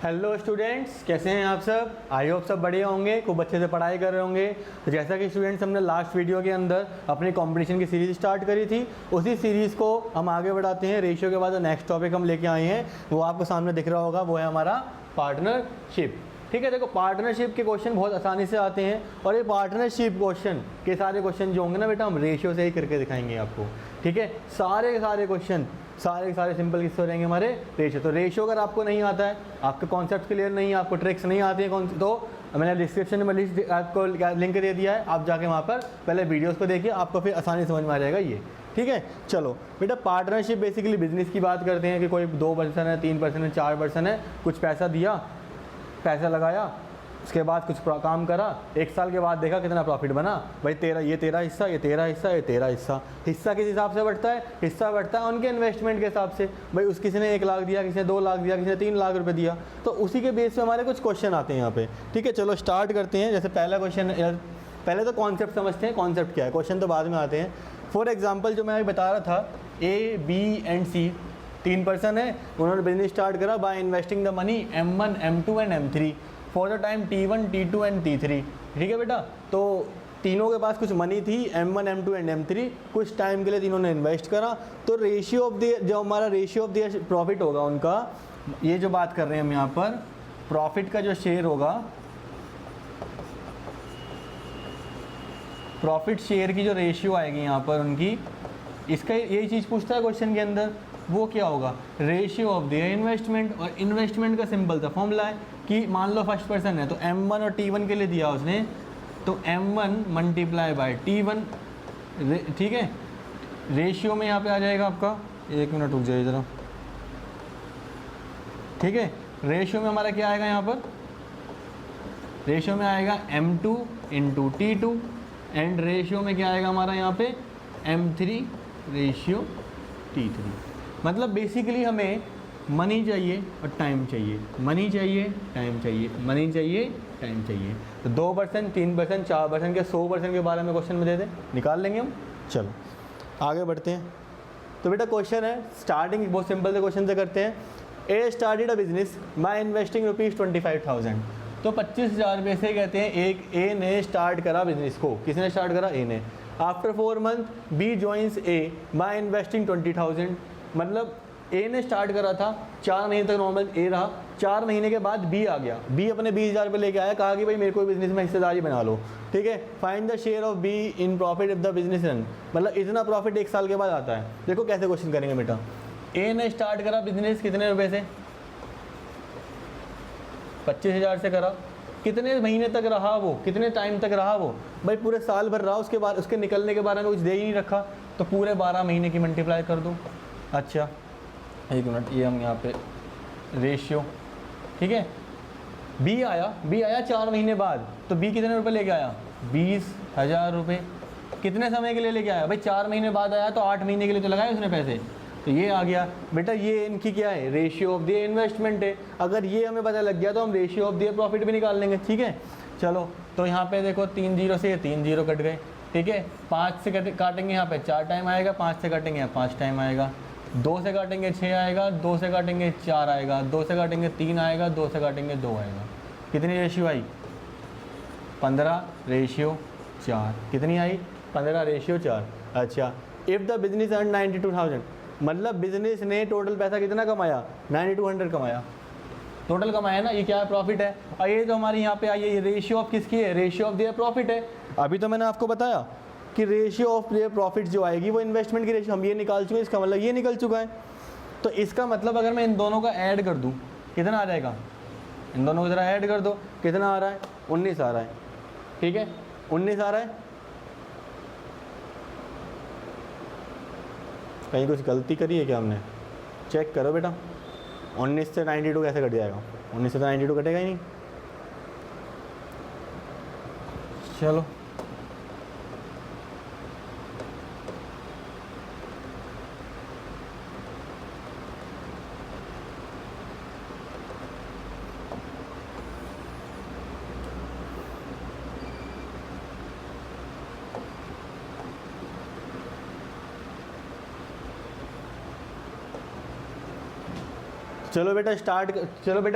Hello students, कैसे हैं आप सब। आई होप सब बढ़िया होंगे, खूब अच्छे से पढ़ाई कर रहे होंगे। तो जैसा कि स्टूडेंट्स हमने लास्ट वीडियो के अंदर अपनी कंपटीशन की सीरीज़ स्टार्ट करी थी, उसी सीरीज़ को हम आगे बढ़ाते हैं। रेशियो के बाद जो नेक्स्ट टॉपिक हम लेके आए हैं वो आपको सामने दिख रहा होगा, वो है हमारा पार्टनरशिप। ठीक है, देखो पार्टनरशिप के क्वेश्चन बहुत आसानी से आते हैं और ये पार्टनरशिप क्वेश्चन के सारे क्वेश्चन जो होंगे ना बेटा, हम रेशियो से ही करके दिखाएंगे आपको। ठीक है, सारे के सारे क्वेश्चन सारे सिंपल किससे हो रहेंगे, हमारे रेशियो। तो रेशियो अगर आपको नहीं आता है, आपके कॉन्सेप्ट क्लियर नहीं है, आपको ट्रिक्स नहीं आती है तो मैंने डिस्क्रिप्शन में लिस्ट आपको लिंक दे दिया है, आप जाके वहाँ पर पहले वीडियोस को देखिए, आपको फिर आसानी समझ में आ जाएगा ये। ठीक है, चलो बेटा, पार्टनरशिप बेसिकली बिजनेस की बात करते हैं कि कोई 2 पर्सन है, 3 पर्सन है, 4 पर्सन है, कुछ पैसा दिया, पैसा लगाया, उसके बाद कुछ काम करा, 1 साल के बाद देखा कितना प्रॉफिट बना। भाई ये तेरा हिस्सा, ये तेरा हिस्सा, ये तेरा हिस्सा। हिस्सा किस हिसाब से बढ़ता है, हिस्सा बढ़ता है उनके इन्वेस्टमेंट के हिसाब से। भाई उस किसी ने 1 लाख दिया, किसी ने 2 लाख दिया, किसी ने 3 लाख रुपए दिया, तो उसी के बेस पे हमारे कुछ क्वेश्चन आते हैं यहाँ पे। ठीक है, चलो स्टार्ट करते हैं। जैसे पहला क्वेश्चन, पहले तो कॉन्सेप्ट समझते हैं, कॉन्सेप्ट क्या है, क्वेश्चन तो बाद में आते हैं। फॉर एग्जाम्पल जो मैं बता रहा था, A, B and C 3 person है, उन्होंने बिजनेस स्टार्ट करा by investing the money M1, M2 and M3 for the time T1, T2 and T3। ठीक है बेटा, तो तीनों के पास कुछ मनी थी, M1, M2 एंड M3, कुछ टाइम के लिए तीनों ने इन्वेस्ट करा। तो रेशियो ऑफ द, जो हमारा रेशियो ऑफ द प्रॉफिट होगा उनका, ये जो बात कर रहे हैं हम यहाँ पर, प्रॉफिट का जो शेयर होगा, प्रॉफिट शेयर की जो रेशियो आएगी यहाँ पर उनकी, इसका यही चीज़ पूछता है क्वेश्चन के अंदर, वो क्या होगा, रेशियो ऑफ द इन्वेस्टमेंट। और इन्वेस्टमेंट का सिंपल सा फॉर्मूला है कि मान लो फर्स्ट पर्सन है तो M1 और T1 के लिए दिया उसने, तो M1 मल्टीप्लाई बाय T1। ठीक है, रेशियो में यहाँ पे आ जाएगा आपका, 1 मिनट रुक जाइए ज़रा। ठीक है, रेशियो में हमारा क्या आएगा यहाँ पर, रेशियो में आएगा M2 into T2 and ratio में क्या आएगा हमारा यहाँ पे M3 रेशियो T3। मतलब बेसिकली हमें मनी चाहिए और टाइम चाहिए, मनी चाहिए, टाइम चाहिए, मनी चाहिए, टाइम चाहिए। तो 2%, 3%, 4% के 100% के बारे में क्वेश्चन में दे दें, निकाल लेंगे हम। चलो आगे बढ़ते हैं। तो बेटा क्वेश्चन है, स्टार्टिंग बहुत सिंपल से क्वेश्चन से करते हैं। A started a business by investing ₹25,000। तो 25,000 रुपये से कहते हैं एक ए ने स्टार्ट करा बिजनेस को। किसने स्टार्ट करा, ए ने। After 4 month B joins A by investing 20,000। मतलब ए ने स्टार्ट करा था, 4 महीने तक नॉर्मल ए रहा, 4 महीने के बाद बी आ गया, बी अपने 20,000 रुपये लेके आया, कहा कि भाई मेरे को बिजनेस में हिस्सेदारी बना लो। ठीक है, find the share of be in profit if the business run. मतलब इतना प्रॉफिट 1 साल के बाद आता है। देखो कैसे क्वेश्चन करेंगे बेटा, ए ने स्टार्ट करा बिजनेस कितने रुपए से, 25,000 से करा, कितने महीने तक रहा वो, कितने टाइम तक रहा वो, भाई पूरे साल भर रहा, उसके बाद उसके निकलने के बारे में कुछ दे ही नहीं रखा, तो पूरे 12 महीने की मल्टीप्लाई कर दो। अच्छा 1 मिनट, ये हम यहाँ पे रेशियो। ठीक है, बी आया 4 महीने बाद, तो बी कितने रुपए लेके आया, 20,000 रुपये। कितने समय के लिए लेके आया, भाई 4 महीने बाद आया तो 8 महीने के लिए तो लगाए उसने पैसे, तो ये आ गया बेटा। ये इनकी क्या है, रेशियो ऑफ द इन्वेस्टमेंट है। अगर ये हमें पता लग गया तो हम रेशियो ऑफ द प्रॉफिट भी निकाल लेंगे। ठीक है, चलो तो यहाँ पे देखो 3 जीरो से 3 जीरो कट गए। ठीक है, 5 से काटेंगे यहाँ पे 4 टाइम आएगा, 5 से काटेंगे यहाँ 5 टाइम आएगा, 2 से काटेंगे 6 आएगा, 2 से काटेंगे 4 आएगा, 2 से काटेंगे 3 आएगा, 2 से काटेंगे 2 आएगा। कितनी रेशियो आई, 15 रेशियो 4। कितनी आई, 15 रेशियो 4। अच्छा, इफ़ द बिजनेस अर्न 92,000, मतलब बिजनेस ने टोटल पैसा कितना कमाया, 9200 कमाया, टोटल कमाया ना, ये क्या है, प्रॉफिट है। और ये जो हमारी यहाँ पे आई है, ये रेशियो ऑफ किसकी है, रेशियो ऑफ द प्रॉफिट है। अभी तो मैंने आपको बताया कि रेशियो ऑफ द प्रॉफिट जो आएगी वो इन्वेस्टमेंट की रेशियो, हम ये निकाल चुके हैं, इसका मतलब ये निकल चुका है। तो इसका मतलब अगर मैं इन दोनों का ऐड कर दूँ कितना आ जाएगा, इन दोनों को ज़रा ऐड कर दो, कितना आ रहा है, 19 आ रहा है। ठीक है, 19 आ रहा है। कहीं कुछ गलती करी है क्या हमने, चेक करो बेटा। 19 से 92 कैसे कट जाएगा, 19 से तो 92 कटेगा ही नहीं। चलो चलो बेटा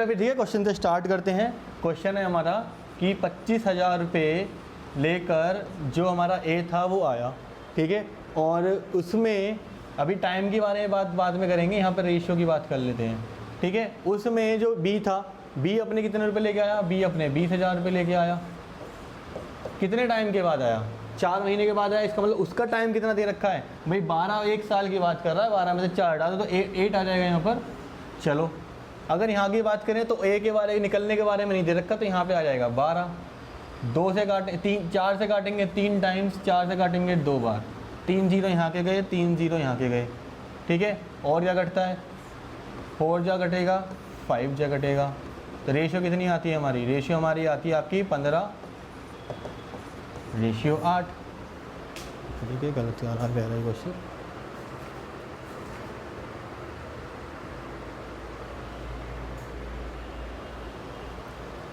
फिर ठीक है, क्वेश्चन से स्टार्ट करते हैं। क्वेश्चन है हमारा कि 25,000 रुपये लेकर जो हमारा ए था वो आया, ठीक है, और उसमें अभी टाइम के बारे में बाद में करेंगे, यहाँ पर रेशियो की बात कर लेते हैं, ठीक है। उसमें जो बी था, बी अपने कितने रुपए लेके आया, बी अपने 20,000 रुपये लेके आया। कितने टाइम के बाद आया, 4 महीने के बाद आया। इसका मतलब उसका टाइम कितना दे रखा है भाई, 12, 1 साल की बात कर रहा है, 12 में से 4 हटा दो तो 8 आ जाएगा यहाँ पर। चलो अगर यहाँ की बात करें तो ए के बारे निकलने के बारे में नहीं दे रखा, तो यहाँ पे आ जाएगा 12। 2 से काटें 4 से काटेंगे 3 टाइम्स, 4 से काटेंगे 2 बार, 3 जीरो यहाँ के गए, 3 जीरो यहाँ के गए, ठीक है। और क्या घटता है, 4 जा घटेगा, 5 जा घटेगा। तो रेशियो कितनी आती है हमारी, रेशियो हमारी आती है आपकी 15 रेशियो 8। ठीक है, गलत आ रहा है क्वेश्चन।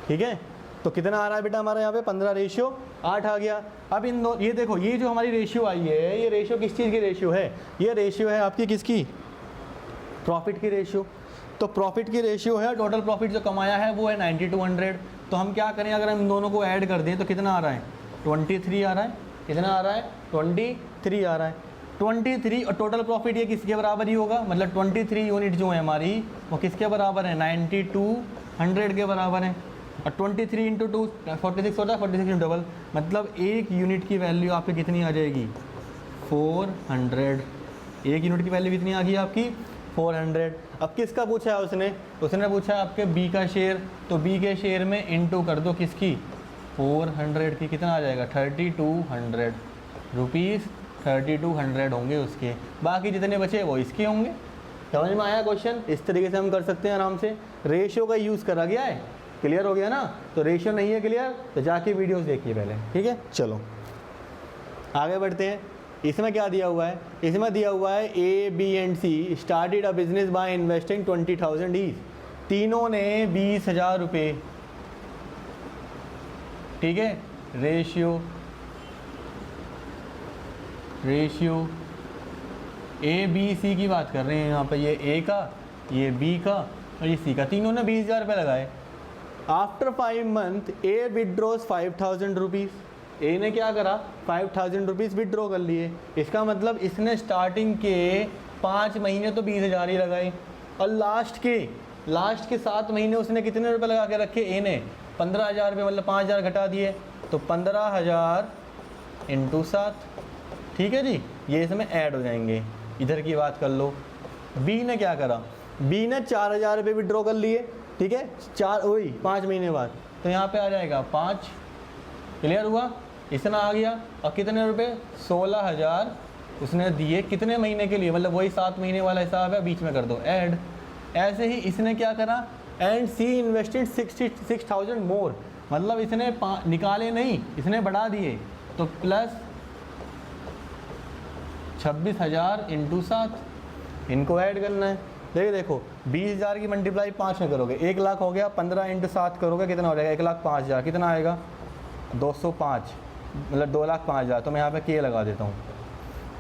ठीक है, तो कितना आ रहा है बेटा हमारा यहाँ पे 15 रेशियो 8 आ गया। अब इन दो ये देखो, ये जो हमारी रेशियो आई है, ये रेशियो किस चीज़ की रेशियो है, ये रेशियो है आपकी किसकी, प्रॉफिट की रेशियो। तो प्रॉफिट की रेशियो है, टोटल प्रॉफिट जो कमाया है वो है 90 to 100। तो हम क्या करें, अगर हम इन दोनों को ऐड कर दें तो कितना आ रहा है, 23 आ रहा है। कितना आ रहा है, 23 आ रहा है। 23 और टोटल प्रॉफिट ये किसके बराबर ही होगा, मतलब 23 यूनिट जो है हमारी वो किसके बराबर है, 90 to 100 के बराबर है। और 23 इंटू 2 46 होता है, 46 डबल, मतलब 1 यूनिट की वैल्यू आपकी कितनी आ जाएगी, 400। 1 यूनिट की वैल्यू कितनी आ गई आपकी, 400। अब किसका पूछा है उसने पूछा है आपके बी का शेयर, तो बी के शेयर में इंटू कर दो किसकी, 400 की। कितना आ जाएगा, 3200 रुपीज़, 3200 होंगे उसके, बाकी जितने बचे वो इसके होंगे। समझ में आया क्वेश्चन, इस तरीके से हम कर सकते हैं आराम से। रेशियो का यूज़ करा गया है, क्लियर हो गया ना। तो रेशियो नहीं है क्लियर तो जाके वीडियोस देखिए पहले, ठीक है। चलो आगे बढ़ते हैं। इसमें क्या दिया हुआ है, इसमें दिया हुआ है A B and C started a business by investing 20,000 each. तीनों ने 20,000 रुपये, ठीक है। रेशियो ए बी सी की बात कर रहे हैं यहाँ पे, ये ए का, ये बी का और ये सी का, तीनों ने 20,000 रुपये लगाए। आफ्टर 5 मंथ ए विड्रॉज 5,000 रुपीज़। ए ने क्या करा, 5,000 रुपीज़ विड्रॉ कर लिए। इसका मतलब इसने स्टार्टिंग के 5 महीने तो 20,000 ही लगाए, और लास्ट के 7 महीने उसने कितने रुपए लगा के रखे, ए ने 15,000 रुपये, मतलब 5,000 घटा दिए, तो 15,000 इंटू 7, ठीक है जी। ये इसमें ऐड हो जाएंगे। इधर की बात कर लो, बी ने क्या करा, बी ने 4,000 रुपये विड्रॉ कर लिए, ठीक है, 5 महीने बाद, तो यहाँ पे आ जाएगा 5। क्लियर हुआ, इतना आ गया। और कितने रुपए, 16,000 उसने दिए कितने महीने के लिए, मतलब वही 7 महीने वाला हिसाब है, बीच में कर दो ऐड। ऐसे ही इसने क्या करा, एंड सी इन्वेस्टेड 66,000 मोर, मतलब इसने निकाले नहीं, इसने बढ़ा दिए, तो प्लस 26,000 इंटू 7, इनको ऐड करना है। देखो 20,000 की मल्टीप्लाई 5 में करोगे 1 लाख हो गया, 15 इंटू 7 करोगे कितना हो जाएगा, 1,05,000। कितना आएगा, 205, मतलब 2,05,000। तो मैं यहाँ पे के लगा देता हूँ,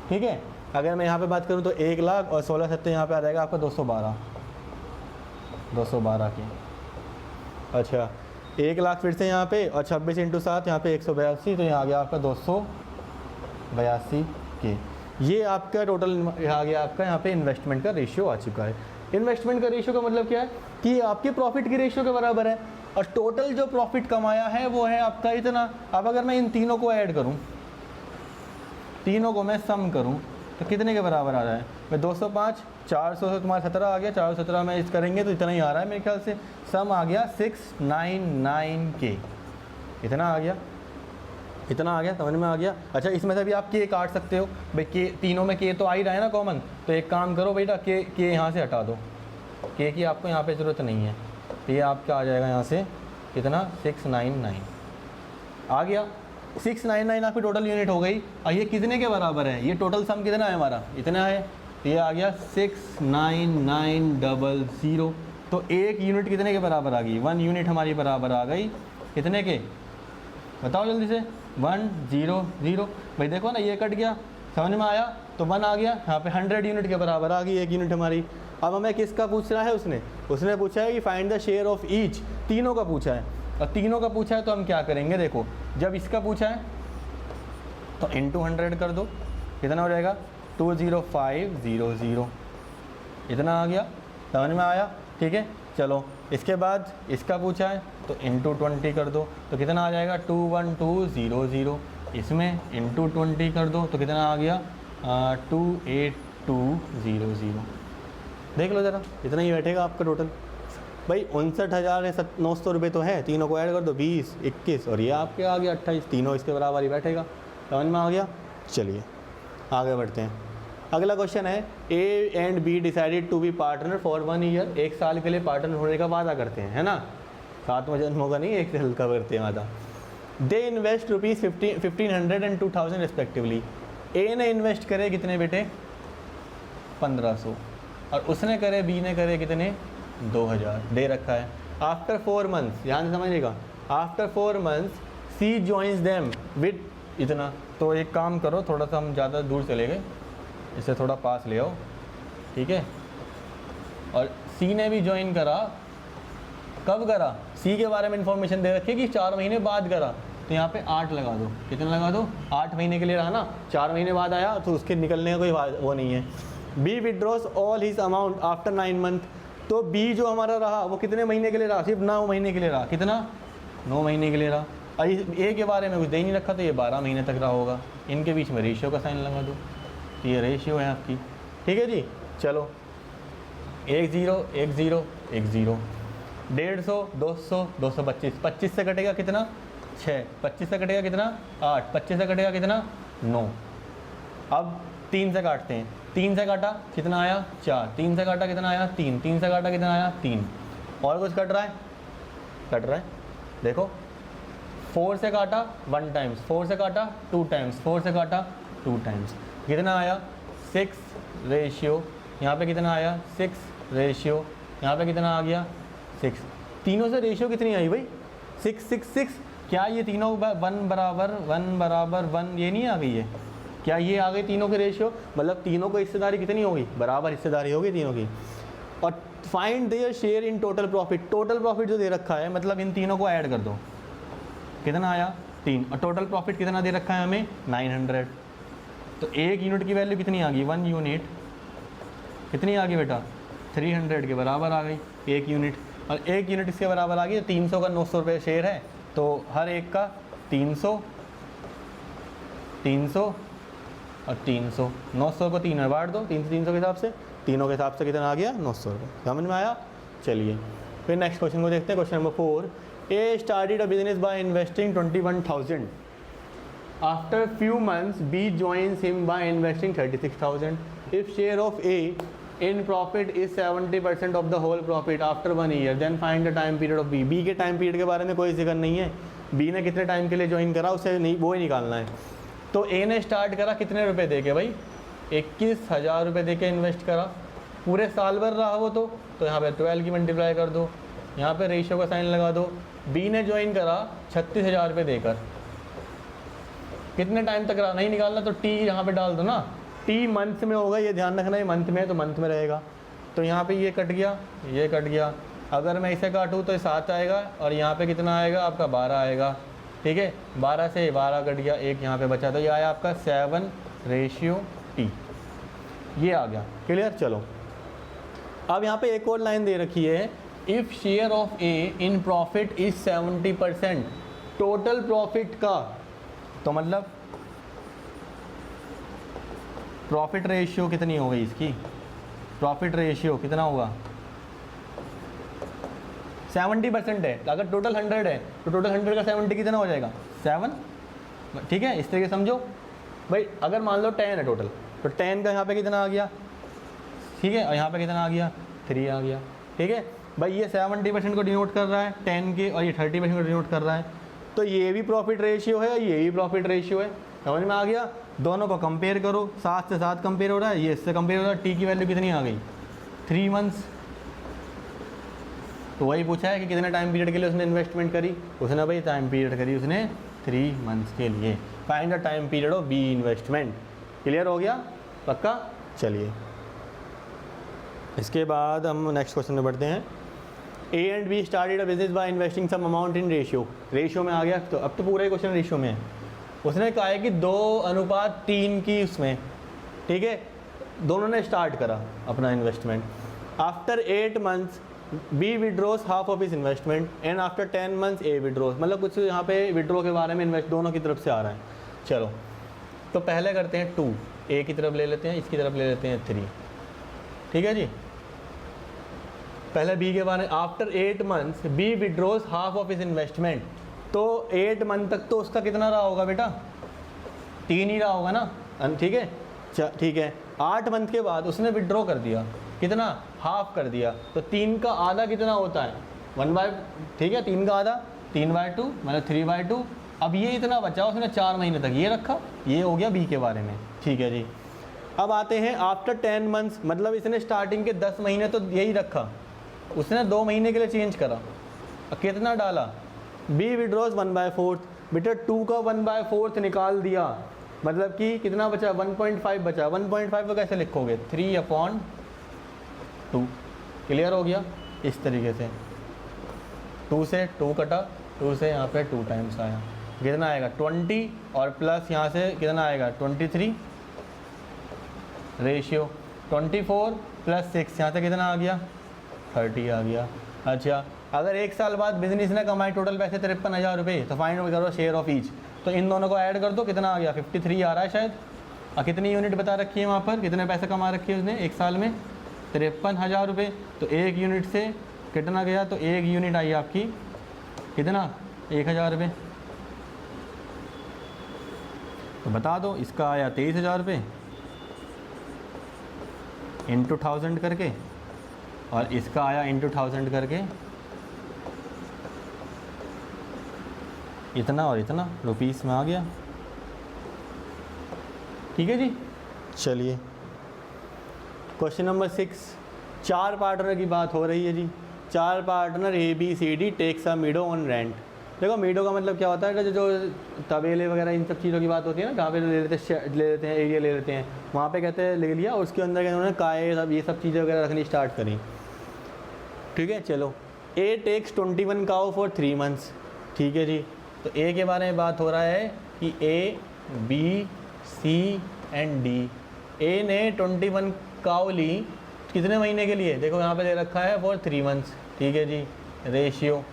ठीक है। अगर मैं यहाँ पे बात करूँ तो 1 लाख और 16 सत्ते यहाँ पे आ जाएगा आपका 212 की। अच्छा 1 लाख फिर से यहाँ पे, और 26 इंटू 7 यहाँ पे 182, तो यहाँ आ गया आपका 282 के। ये आपका टोटल आ गया आपका यहाँ पे इन्वेस्टमेंट का रेशियो आ चुका है। इन्वेस्टमेंट का रेशियो का मतलब क्या है कि आपके प्रॉफिट की रेशियो के बराबर है, और टोटल जो प्रॉफिट कमाया है वो है आपका इतना। अब अगर मैं इन तीनों को ऐड करूँ, तीनों को मैं सम करूँ, तो कितने के बराबर आ रहा है, मैं 205, 400 से तुम्हारा 17 आ गया, 417 में इस करेंगे तो इतना ही आ रहा है मेरे ख्याल से। सम आ गया 699 के, इतना आ गया, इतना आ गया, समझ में आ गया। अच्छा इसमें से भी आप के काट सकते हो भाई, के तीनों में के तो आ ही रहा है ना कॉमन, तो एक काम करो बेटा, के यहाँ से हटा दो, के की आपको यहाँ पे ज़रूरत नहीं है, तो ये आपका आ जाएगा यहाँ से कितना, 699 आ गया। 699 आपकी टोटल यूनिट हो गई। और ये कितने के बराबर है, ये टोटल सम कितना है हमारा, इतना है, तो ये आ गया 69900। तो 1 यूनिट कितने के बराबर आ गई, 1 यूनिट हमारी बराबर आ गई कितने के, बताओ जल्दी से, 100। भाई देखो ना ये कट गया, समझ में आया, तो 1 आ गया, यहाँ पे 100 यूनिट के बराबर आ गई 1 यूनिट हमारी। अब हमें किसका पूछना है, उसने पूछा है कि find the share of each, तीनों का पूछा है। और तीनों का पूछा है तो हम क्या करेंगे, देखो जब इसका पूछा है तो इंटू 100 कर दो, कितना हो जाएगा 20500, इतना आ गया, समझ में आया, ठीक है। चलो इसके बाद इसका पूछा है तो इंटू 20 कर दो तो कितना आ जाएगा 21200, इसमें इंटू 20 कर दो तो कितना आ गया 28200। देख लो ज़रा, इतना ही बैठेगा आपका टोटल भाई। 59,900 रुपये तो है, तीनों को ऐड कर दो 20, 21 और ये आपके आ गया 28, तीनों इसके बराबर ही बैठेगा, समझ में आ गया। चलिए आगे बढ़ते हैं। अगला क्वेश्चन है A and B decided to be partner for 1 year, 1 साल के लिए पार्टनर होने का वादा करते हैं, है ना, 7वां जन्म होगा नहीं, 1 साल का करते हैं वादा। They invest ₹1500 and 2000 respectively. A ने इन्वेस्ट करे कितने बेटे 1500 और उसने करे बी ने करे कितने 2000, दे रखा है। आफ्टर 4 मंथ्स, ध्यान से समझिएगा, after 4 months C joins them with इतना। तो एक काम करो, थोड़ा सा हम ज़्यादा दूर चले गए, इसे थोड़ा पास ले आओ, ठीक है। और सी ने भी ज्वाइन करा, कब करा, सी के बारे में इंफॉर्मेशन दे रखी है कि 4 महीने बाद करा, तो यहाँ पे 8 लगा दो, कितना लगा दो 8 महीने के लिए रहा ना, 4 महीने बाद आया तो उसके निकलने का कोई वो नहीं है। B withdraws all his amount after 9 month. तो बी जो हमारा रहा वो कितने महीने के लिए रहा, सिर्फ 9 महीने के लिए रहा, कितना 9 महीने के लिए रहा। और ए के बारे में कुछ दे नहीं रखा तो ये 12 महीने तक रहा होगा। इनके बीच में रेशियो का साइन लगा दो, तो ये रेशियो है आपकी, ठीक है जी। चलो 1 0 1 0 1 0, 150 200 225, 25 से कटेगा कितना 6, 25 से कटेगा कितना 8, 25 से कटेगा कितना 9। अब 3 से काटते हैं, 3 से काटा कितना आया 4, 3 से काटा कितना आया 3, 3 से काटा कितना आया 3। और कुछ कट रहा है, कट रहा है, देखो 4 से काटा 1 टाइम्स, 4 से काटा 2 टाइम्स, 4 से काटा 2 टाइम्स, कितना आया 6 रेशियो, यहाँ पे कितना आया 6 रेशियो, यहाँ पे कितना आ गया 6। तीनों से रेशियो कितनी आई भाई 6 6 6। क्या ये तीनों 1 बराबर 1 ये नहीं आ गई है, क्या ये आ गई तीनों के रेशियो, मतलब तीनों को हिस्सेदारी कितनी होगी, बराबर हिस्सेदारी होगी तीनों की। और find their share in total profit, total profit जो दे रखा है मतलब इन तीनों को ऐड कर दो, कितना आया 3, और टोटल प्रॉफिट कितना दे रखा है हमें 900। तो 1 यूनिट की वैल्यू कितनी आ गई, 1 यूनिट कितनी आ गई बेटा 300 के बराबर आ गई 1 यूनिट। और 1 यूनिट इसके बराबर आ गई, 300 का 900 रुपये शेयर है, तो हर एक का 300 300 और 300, 900 को 3 में बांट दो, 300 के हिसाब से, तीनों के हिसाब से कितना आ गया 900 रुपये, समझ में आया। चलिए फिर नेक्स्ट क्वेश्चन को देखते हैं। Question number 4, A started a business by investing 21,000। After few months B joins him by investing 36,000। If share of A in profit is 70% of the whole profit after 1 year, then find the time period of B. B के time period के बारे में कोई जिक्र नहीं है, B ने कितने टाइम के लिए ज्वाइन करा उसे नहीं, वो ही निकालना है। तो ए ने स्टार्ट करा कितने रुपए दे के भाई 21,000 रुपये दे के इन्वेस्ट करा, पूरे साल भर रहा वो तो यहाँ पे 12 की मल्टीप्लाई कर दो, यहाँ पे रेशियो का साइन लगा दो। बी ने ज्वाइन करा 36,000 रुपये देकर, कितने टाइम तक रहा नहीं निकालना तो टी यहाँ पे डाल दो ना, टी मंथ में होगा, ये ध्यान रखना है मंथ में है तो मंथ में रहेगा। तो यहाँ पे ये कट गया, ये कट गया, अगर मैं इसे काटूँ तो 7 आएगा और यहाँ पे कितना आएगा आपका 12 आएगा, ठीक है। 12 से 12 कट गया, एक यहाँ पे बचा, तो ये आया आपका 7/T, ये आ गया, क्लियर। चलो अब यहाँ पे एक और लाइन दे रखी है, if share of A in profit is 70% total profit का, तो मतलब प्रॉफिट रेशियो कितनी हो गई इसकी, प्रॉफिट रेशियो कितना होगा 70% है, अगर टोटल 100 है तो टोटल 100 का 70 कितना हो जाएगा 7, ठीक है। इस तरीके समझो भाई, अगर मान लो 10 है टोटल, तो 10 का यहाँ पे कितना आ गया, ठीक है, और यहाँ पे कितना आ गया 3 आ गया, ठीक है भाई। ये 70% को डिनोट कर रहा है 10 के, और ये 30% को डिनोट कर रहा है, तो ये भी प्रॉफिट रेशियो है, ये भी प्रॉफिट रेशियो है, समझ में आ गया। दोनों को कंपेयर करो, 7 से 7 कंपेयर हो रहा है, ये इससे कंपेयर हो रहा है, टी की वैल्यू कितनी आ गई 3 मंथ्स। तो वही पूछा है कि कितने टाइम पीरियड के लिए उसने इन्वेस्टमेंट करी, उसने भाई टाइम पीरियड करी उसने 3 मंथ्स के लिए। Find the time period of B investment, clear हो गया पक्का। चलिए इसके बाद हम नेक्स्ट क्वेश्चन में बढ़ते हैं। A and B started a business by investing some amount in ratio में आ गया। तो अब तो पूरा ही क्वेश्चन रेशियो में है। उसने कहा है कि 2:3 की उसमें, ठीक है, दोनों ने स्टार्ट करा अपना investment. After 8 months B withdraws half of his investment and after 10 months A withdraws, मतलब कुछ यहाँ पे विड्रॉ के बारे में इन्वेस्ट दोनों की तरफ से आ रहा है। चलो तो पहले करते हैं 2, ए की तरफ ले लेते हैं, इसकी तरफ ले लेते हैं 3, ठीक है जी। पहले बी के बारे में, after 8 months B withdraws half of his investment. तो 8 मंथ तक तो उसका कितना रहा होगा बेटा, 3 ही रहा होगा ना, ठीक है। ठीक है, 8 मंथ के बाद उसने विड्रॉ कर दिया, कितना, हाफ कर दिया। तो 3 का आधा कितना होता है, 1/, ठीक है, 3 का आधा 3/2 मतलब 3/2। अब ये इतना बचा, उसने 4 महीने तक ये रखा। ये हो गया बी के बारे में, ठीक है जी। अब आते हैं आफ्टर 10 मंथ्स, मतलब इसने स्टार्टिंग के 10 महीने तो यही रखा, उसने 2 महीने के लिए चेंज करा। कितना डाला, बी विड्रॉज 1/4। बेटा 2 का 1/4 निकाल दिया, मतलब कि कितना बचा, 1.5 बचा। 1.5 को कैसे लिखोगे, 3/2। क्लियर हो गया, इस तरीके से 2 से 2 कटा, 2 से यहाँ पे 2 टाइम्स आया, कितना आएगा 20, और प्लस यहाँ से कितना आएगा 23, रेशियो 24 + 6 यहाँ से कितना आ गया 30 आ गया। अच्छा, अगर 1 साल बाद बिजनेस ने कमाए टोटल पैसे 53,000 रुपये, तो फाइंड करो शेयर ऑफ ईच। तो इन दोनों को ऐड कर दो, कितना आ गया 53 आ रहा है शायद। और कितनी यूनिट बता रखी है वहाँ पर, कितने पैसे कमा रखी है उसने 1 साल में, 53,000 रुपये। तो 1 यूनिट से कितना गया, तो 1 यूनिट आई आपकी कितना 1,000 रुपये। तो बता दो, इसका आया 23,000 रुपये इंटू 1000 करके, और इसका आया इंटू 1000 करके, इतना और इतना रुपीस में आ गया, ठीक है जी। चलिए क्वेश्चन नंबर 6, 4 पार्टनर की बात हो रही है जी। 4 partner ABCD takes a meadow on rent. देखो मीडो का मतलब क्या होता है, जो तबेले वगैरह इन सब चीज़ों की बात होती है ना, जहाँ पे ले लेते हैं एरिया ले लेते हैं, वहाँ पे कहते हैं ले लिया, और उसके अंदर उन्होंने काए सब ये सब चीज़ें वगैरह रखनी स्टार्ट करी, ठीक है। चलो A takes 21 cow for 3 months, ठीक है जी। तो A के बारे में बात हो रहा है कि A, B, C and D। A ने 21 काउ ली, कितने महीने के लिए, देखो यहाँ पे दे रखा है फॉर 3 मंथ्स, ठीक है जी। रेशियो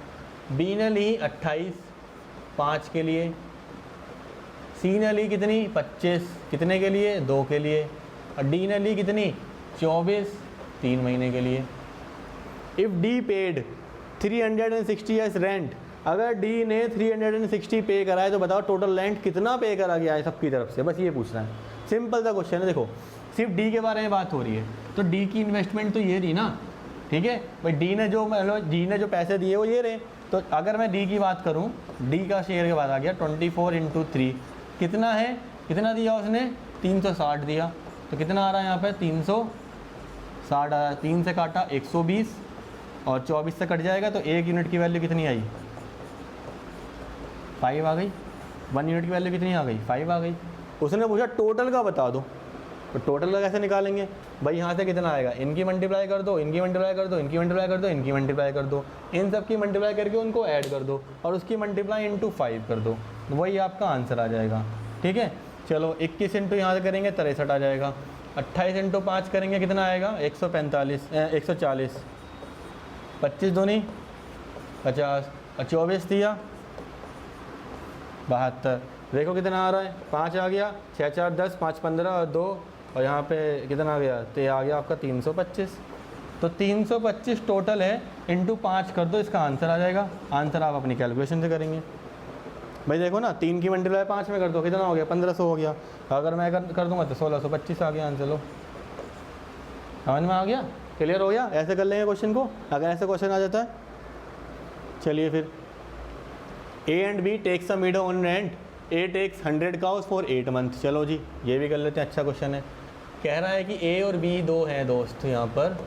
B ने ली 28 5 के लिए, C ने ली कितनी 25 कितने के लिए 2 के लिए, और D ने ली कितनी 24 3 महीने के लिए। If D paid 360 as rent, अगर D ने 360 पे करा है तो बताओ टोटल रेंट कितना पे करा गया है सबकी तरफ से, बस ये पूछना है। सिंपल सा क्वेश्चन है। देखो सिर्फ D के बारे में बात हो रही है, तो D की इन्वेस्टमेंट तो ये रही ना, ठीक है भाई। D ने जो पैसे दिए वो ये रहे। तो अगर मैं D की बात करूँ, D का शेयर के बाद आ गया 24 × 3 कितना है, कितना दिया उसने 360 दिया, तो कितना आ रहा है यहाँ पे 360 आ रहा है। 3 से काटा 120 और 24 से कट जाएगा, तो 1 यूनिट की वैल्यू कितनी आई 5 आ गई। 1 यूनिट की वैल्यू कितनी आ गई 5 आ गई। उसने पूछा टोटल का बता दो, तो टोटल का कैसे निकालेंगे भाई, यहाँ से कितना आएगा, इनकी मल्टीप्लाई कर दो, इनकी मल्टीप्लाई कर दो, इनकी मल्टीप्लाई कर दो, इनकी मल्टीप्लाई कर दो, इन सब की मल्टीप्लाई करके उनको ऐड कर दो, और उसकी मल्टीप्लाई इंटू 5 कर दो, वही आपका आंसर आ जाएगा, ठीक है। चलो 21 इंटू यहाँ से करेंगे 63 आ जाएगा, 28 इंटू 5 करेंगे कितना आएगा 140, 25 दूनी 50, और 24 दिया 72। देखो कितना आ रहा है 5 आ गया, 6 4 10, 5 15 और 2, और यहाँ पे कितना आ गया, तो आ गया आपका 325। तो 325 टोटल है, इंटू 5 कर दो, इसका आंसर आ जाएगा। आंसर आप अपनी कैलकुलेशन से करेंगे भाई। देखो ना 3 की मल्टीप्लाई 5 में कर दो, कितना हो गया 1500 हो गया। अगर मैं कर दूंगा तो 1625 आ गया आंसर। लो समझ में आ गया, क्लियर हो गया। ऐसे कर लेंगे क्वेश्चन को, अगर ऐसे क्वेश्चन आ जाता है। चलिए फिर A and B takes a meadow on rent, A takes 100 cows for 8 month. चलो जी ये भी कर लेते हैं, अच्छा क्वेश्चन है। कह रहा है कि A और B दो हैं दोस्त यहाँ पर।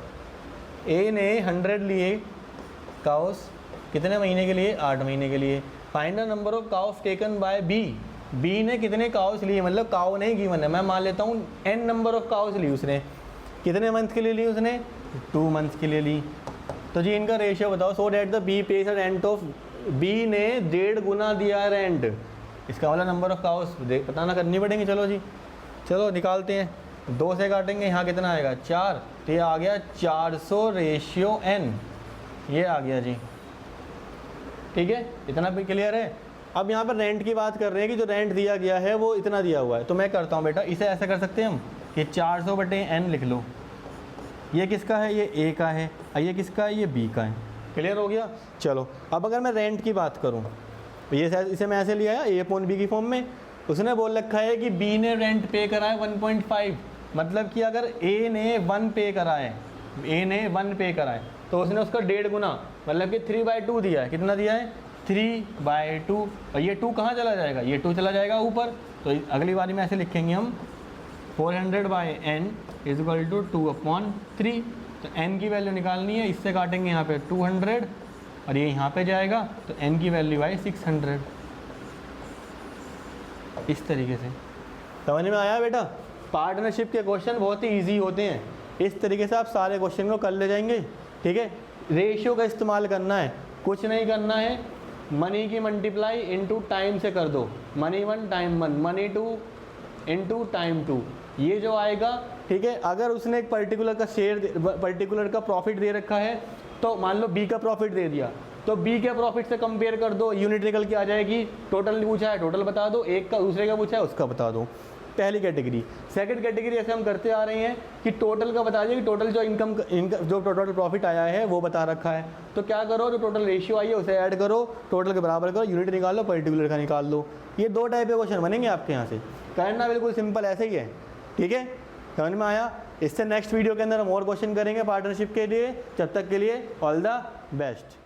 A ने 100 लिए काउस कितने महीने के लिए 8 महीने के लिए। Find the number of cows taken by B। B ने कितने काउस लिए, मतलब काउ नहीं गिवन है, मैं मान लेता हूँ n नंबर ऑफ काउस ली उसने। कितने मंथ के लिए ली उसने 2 मंथ्स के लिए ली। तो जी इनका रेशियो बताओ। So that the B pays rent of, B ने 1.5 गुना दिया है रेंट, इसका वाला नंबर ऑफ काउस पता ना करनी पड़ेंगे। चलो जी, चलो निकालते हैं। 2 से काटेंगे, यहाँ कितना आएगा 4, तो ये आ गया 400 रेशियो n, ये आ गया जी। ठीक है, इतना भी क्लियर है। अब यहाँ पर रेंट की बात कर रहे हैं कि जो रेंट दिया गया है वो इतना दिया हुआ है। तो मैं करता हूँ बेटा, इसे ऐसा कर सकते हैं हम कि 400/n लिख लो। ये किसका है, ये ए का है, ये किसका है, ये बी का है। क्लियर हो गया। चलो अब अगर मैं रेंट की बात करूँ, ये इसे मैं ऐसे लिया है A/B की फॉर्म में। उसने बोल रखा है कि बी ने रेंट पे करा है 1.5, मतलब कि अगर ए ने 1 पे करा है, ए ने 1 पे करा है, तो उसने उसका 1.5 गुना मतलब कि 3/2 दिया है। कितना दिया है, 3/2। और ये 2 कहाँ चला जाएगा, ये 2 चला जाएगा ऊपर। तो अगली बारी में ऐसे लिखेंगे हम 400/n = 2/3। तो n की वैल्यू निकालनी है, इससे काटेंगे यहाँ पे 200 और ये यहाँ पे जाएगा, तो n की वैल्यू आई 600। इस तरीके से समझ में आया बेटा। पार्टनरशिप के क्वेश्चन बहुत ही ईजी होते हैं, इस तरीके से आप सारे क्वेश्चन को कर ले जाएंगे। ठीक है, रेशियो का इस्तेमाल करना है, कुछ नहीं करना है। मनी की मल्टीप्लाई इनटू टाइम से कर दो, money 1 time 1, money 2 into time 2, ये जो आएगा। ठीक है, अगर उसने एक पर्टिकुलर का शेयर, पर्टिकुलर का प्रॉफिट दे रखा है, तो मान लो बी का प्रॉफिट दे दिया, तो बी के प्रॉफिट से कंपेयर कर दो, यूनिट निकल के आ जाएगी। टोटल पूछा है टोटल बता दो, एक का दूसरे का पूछा है उसका बता दो। पहली कैटेगरी। सेकंड कैटेगरी ऐसे हम करते आ रहे हैं कि टोटल का बता दिए कि टोटल जो इनकम जो टोटल प्रॉफिट आया है वो बता रखा है। तो क्या करो, जो टोटल रेशियो आई है उसे ऐड करो, टोटल के बराबर करो, यूनिट निकाल लो, पर्टिकुलर का निकाल लो। ये 2 टाइप के क्वेश्चन बनेंगे आपके यहाँ से। करना बिल्कुल सिंपल ऐसे ही है। ठीक है, समझ में आया। इससे नेक्स्ट वीडियो के अंदर हम और क्वेश्चन करेंगे पार्टनरशिप के लिए। जब तक के लिए ऑल द बेस्ट।